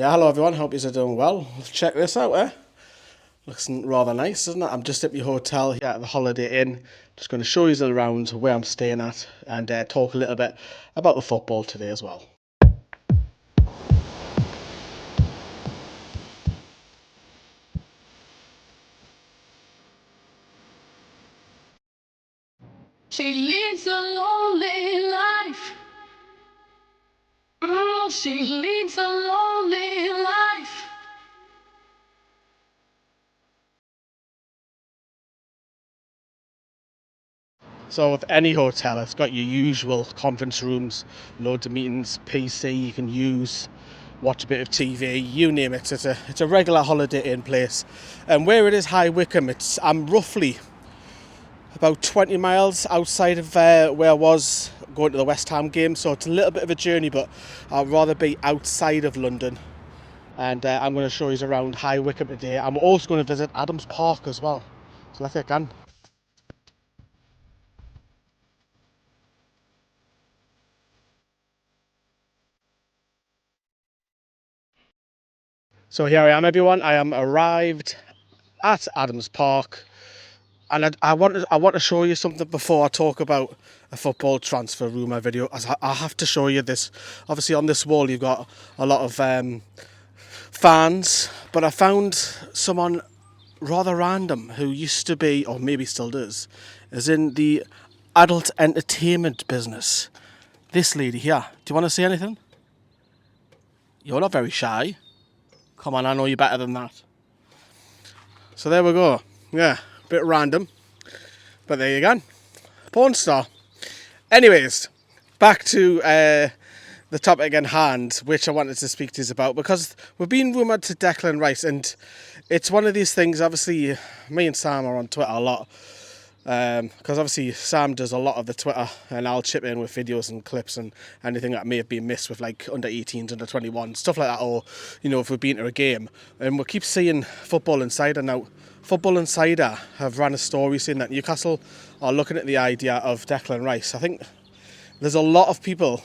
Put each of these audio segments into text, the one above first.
Yeah, hello everyone, hope you're doing well. Check this out, Looks rather nice, doesn't it? I'm just at my hotel here at the Holiday Inn. Just going to show you around where I'm staying at and talk a little bit about the football today as well. She leads a lonely life. She leads a lonely life. So with any hotel, it's got your usual conference rooms, loads of meetings, PC you can use, watch a bit of TV, you name it. It's a regular Holiday Inn place. And where it is, High Wycombe, I'm roughly about 20 miles outside of where I was going to the West Ham game, so it's a little bit of a journey, but I'd rather be outside of London. And I'm going to show you around High Wycombe today. I'm also going to visit Adams Park as well, so let's get on. So here I am, everyone. I am arrived at Adams Park, and I want to show you something before I talk about a football transfer rumour video. As I have to show you this. Obviously, on this wall you've got a lot of fans, but I found someone rather random who used to be, or maybe still does, is in the adult entertainment business. This lady here. Do you want to say anything? You're not very shy. Come on, I know you better than that. So there we go. Yeah, a bit random, but there you go. Porn star. Anyways, back to the topic in hand, which I wanted to speak to you about, because we've been rumoured to Declan Rice, and it's one of these things. Obviously, me and Sam are on Twitter a lot, because obviously Sam does a lot of the Twitter, and I'll chip in with videos and clips and anything that may have been missed with like under 18s, under 21, stuff like that, or if we've been to a game. And we keep seeing Football Insider now. Football Insider have ran a story saying that Newcastle are looking at the idea of Declan Rice. I think there's a lot of people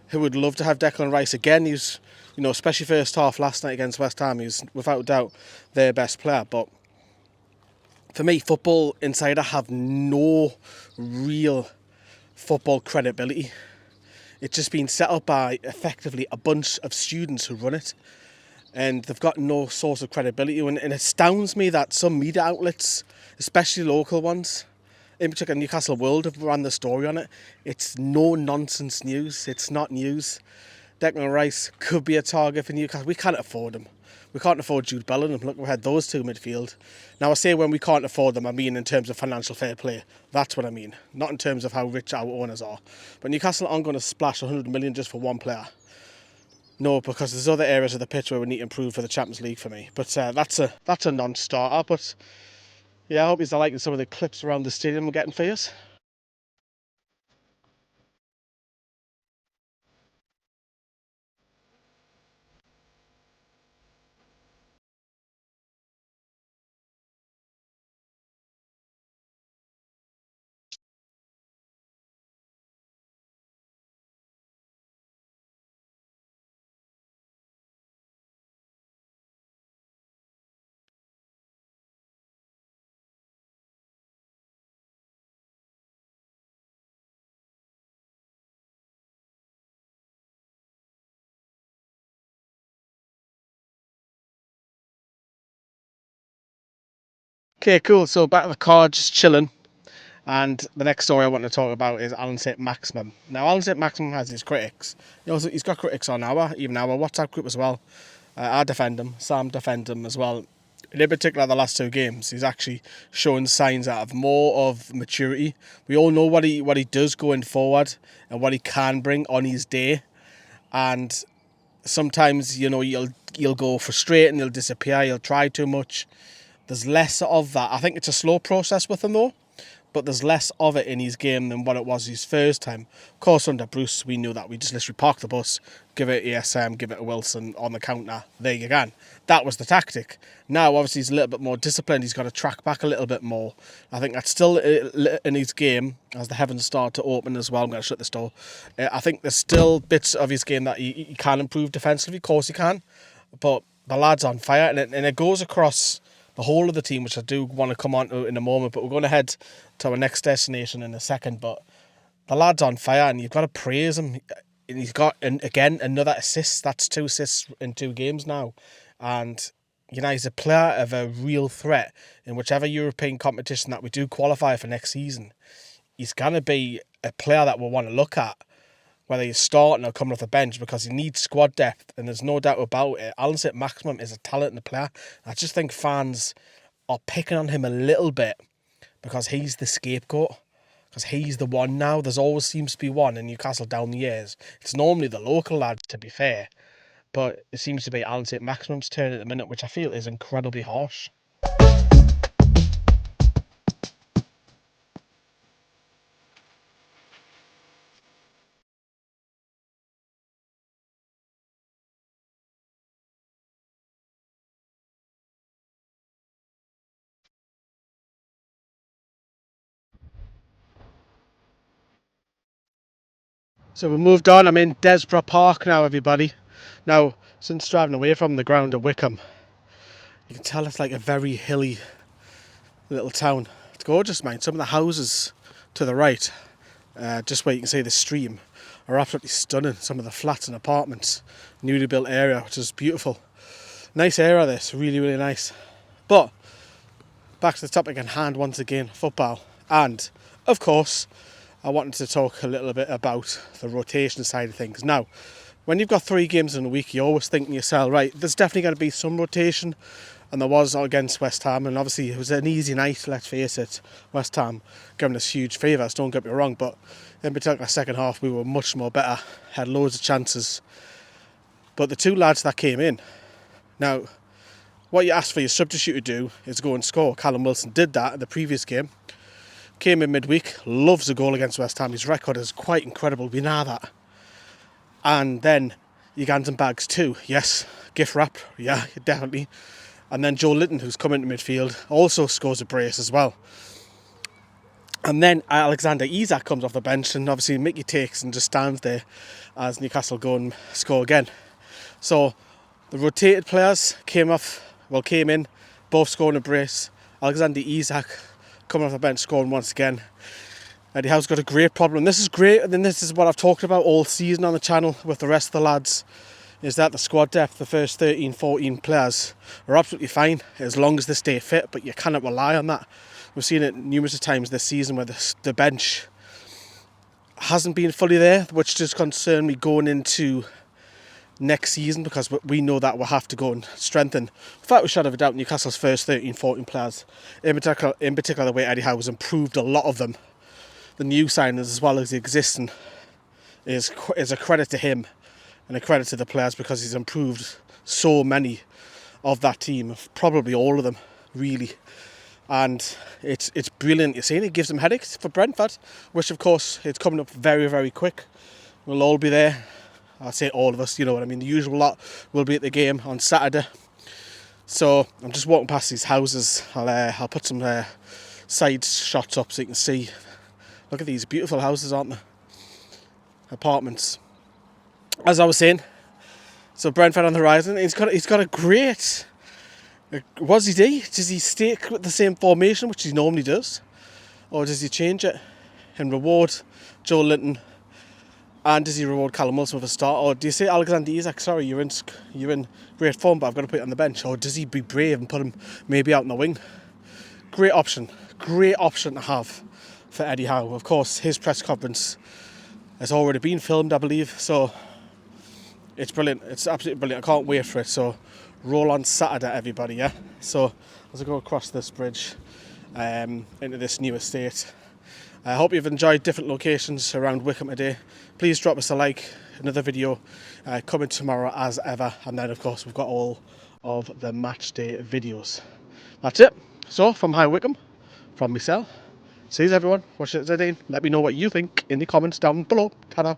who would love to have Declan Rice again. He's, especially first half last night against West Ham, he's without doubt their best player. But for me, Football Insider have no real football credibility. It's just been set up by effectively a bunch of students who run it, and they've got no source of credibility. And it astounds me that some media outlets, especially local ones, in particular Newcastle World, have run the story on it. It's no nonsense news. It's not news. Declan Rice could be a target for Newcastle. We can't afford him. We can't afford Jude Bellingham. Look, we had those two midfield. Now, I say when we can't afford them, I mean in terms of financial fair play. That's what I mean. Not in terms of how rich our owners are. But Newcastle aren't going to splash 100 million just for one player. No, because there's other areas of the pitch where we need to improve for the Champions League for me. But that's a non-starter. But yeah, I hope you're liking some of the clips around the stadium we're getting for you. Okay, cool. So back at the car, just chilling. And the next story I want to talk about is Alan Saint-Maximin. Now, Alan Saint-Maximin has his critics. He's got critics on our WhatsApp group as well. I defend him. Sam defends him as well. And in particular, the last two games, he's actually showing signs out of more of maturity. We all know what he does going forward and what he can bring on his day. And sometimes, he'll go frustrated and he'll disappear. He'll try too much. There's less of that. I think it's a slow process with him though. but there's less of it in his game than what it was his first time. Of course, under Bruce, we knew that. We just literally park the bus, give it ESM, give it a Wilson on the counter. There you go. That was the tactic. Now, obviously, he's a little bit more disciplined. He's got to track back a little bit more. I think that's still in his game as the heavens start to open as well. I'm going to shut this door. I think there's still bits of his game that he can improve defensively. Of course, he can. But the lad's on fire, and it goes across the whole of the team, which I do want to come on to in a moment, but we're going to head to our next destination in a second. But the lad's on fire, and you've got to praise him. And he's got, again, another assist. That's 2 assists in 2 games now. And, you know, he's a player of a real threat in whichever European competition that we do qualify for next season. He's going to be a player that we'll want to look at, whether he's starting or coming off the bench, because he needs squad depth, and there's no doubt about it. Saint-Maximin is a talented player. I just think fans are picking on him a little bit because he's the scapegoat, because he's the one now. There's always seems to be one in Newcastle down the years. It's normally the local lads, to be fair, but it seems to be Saint-Maximin's turn at the minute, which I feel is incredibly harsh. So we moved on. I'm in Desborough Park now, everybody. Now, since driving away from the ground at Wycombe, you can tell it's like a very hilly little town. It's gorgeous, man. Some of the houses to the right, just where you can see the stream, are absolutely stunning. Some of the flats and apartments, newly built area, which is beautiful. Nice area this, really, really nice. But back to the topic at hand once again, football. And, of course, I wanted to talk a little bit about the rotation side of things. Now, when you've got 3 games in a week, you always think to yourself, right, there's definitely going to be some rotation. And there was against West Ham, and obviously it was an easy night, let's face it. West Ham giving us huge favours, don't get me wrong, but in particular second half we were much more better, had loads of chances. But the 2 lads that came in, now, what you asked for your substitute to do is go and score. Callum Wilson did that in the previous game. Came in midweek, loves a goal against West Ham. His record is quite incredible, we know that. And then your Gans and Bags too. Yes, gift wrap, yeah, definitely. And then Joe Linton, who's come into midfield, also scores a brace as well. And then Alexander Isak comes off the bench, and obviously Mickey takes and just stands there as Newcastle go and score again. So the rotated players came in, both scoring a brace. Alexander Isak coming off the bench, scoring once again. Eddie Howe's got a great problem. This is great, and this is what I've talked about all season on the channel with the rest of the lads, is that the squad depth, the first 13, 14 players are absolutely fine as long as they stay fit, but you cannot rely on that. We've seen it numerous times this season where the bench hasn't been fully there, which does concern me going into next season, because we know that we'll have to go and strengthen. Without a shadow of a doubt, Newcastle's first 13, 14 players, in particular the way Eddie Howe has improved a lot of them, the new signings as well as the existing, is a credit to him and a credit to the players, because he's improved so many of that team, probably all of them, really. And it's brilliant. You're seeing it gives them headaches for Brentford, which of course it's coming up very, very quick. We'll all be there. I say all of us, you know what I mean. The usual lot will be at the game on Saturday. So I'm just walking past these houses. I'll put some side shots up so you can see. Look at these beautiful houses, aren't they? Apartments. As I was saying, so Brentford on the horizon. He's got a great. Does he stick with the same formation which he normally does, or does he change it and reward Joe Linton? And does he reward Callum Wilson with a start? Or do you say, Alexander Isak, sorry, you're in great form, but I've got to put you on the bench? Or does he be brave and put him maybe out in the wing? Great option to have for Eddie Howe. Of course, his press conference has already been filmed, I believe, so it's brilliant. It's absolutely brilliant. I can't wait for it. So roll on Saturday, everybody, yeah? So as I go across this bridge into this new estate, I hope you've enjoyed different locations around Wycombe today. Please drop us a like. Another video coming tomorrow as ever. And then, of course, we've got all of the match day videos. That's it. So, from High Wycombe, from myself, See you everyone. Watch it, Zedine. Let me know what you think in the comments down below. Ta-da.